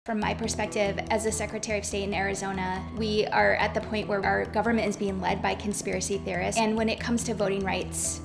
From my perspective, as the Secretary of State in Arizona, we are at the point where our government is being led by conspiracy theorists. And when it comes to voting rights,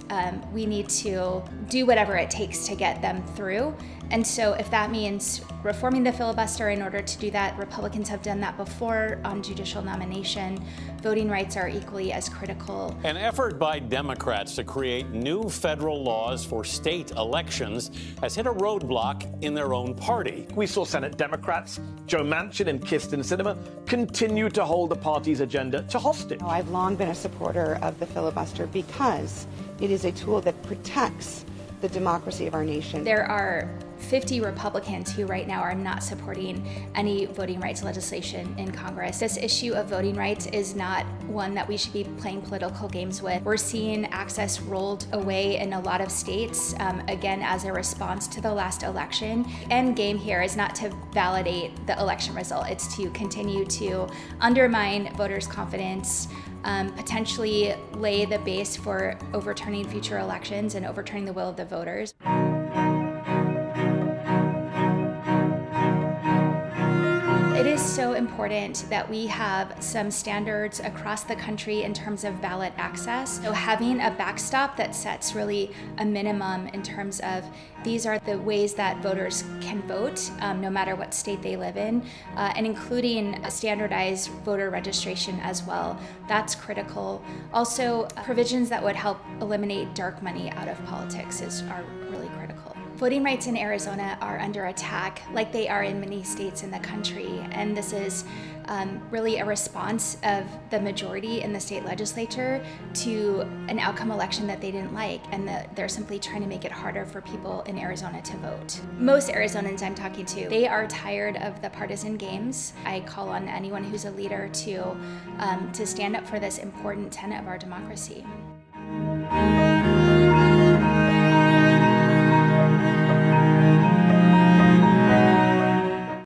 we need to do whatever it takes to get them through. And so if that means reforming the filibuster in order to do that, Republicans have done that before on judicial nomination. Voting rights are equally as critical. An effort by Democrats to create new federal laws for state elections has hit a roadblock in their own party. We saw Senate Democrats, Joe Manchin and Sinema, continue to hold the party's agenda to hostage. I've long been a supporter of the filibuster because it is a tool that protects the democracy of our nation. There are 50 Republicans who right now are not supporting any voting rights legislation in Congress. This issue of voting rights is not one that we should be playing political games with. We're seeing access rolled away in a lot of states, again, as a response to the last election. End game here is not to validate the election result. It's to continue to undermine voters' confidence, potentially lay the base for overturning future elections and overturning the will of the voters. It is so important that we have some standards across the country in terms of ballot access. So having a backstop that sets really a minimum in terms of these are the ways that voters can vote, no matter what state they live in, and including a standardized voter registration as well. That's critical. Also, provisions that would help eliminate dark money out of politics are really critical. Voting rights in Arizona are under attack, like they are in many states in the country, and this is really a response of the majority in the state legislature to an outcome election that they didn't like, and they're simply trying to make it harder for people in Arizona to vote. Most Arizonans I'm talking to, they are tired of the partisan games. I call on anyone who's a leader to stand up for this important tenet of our democracy.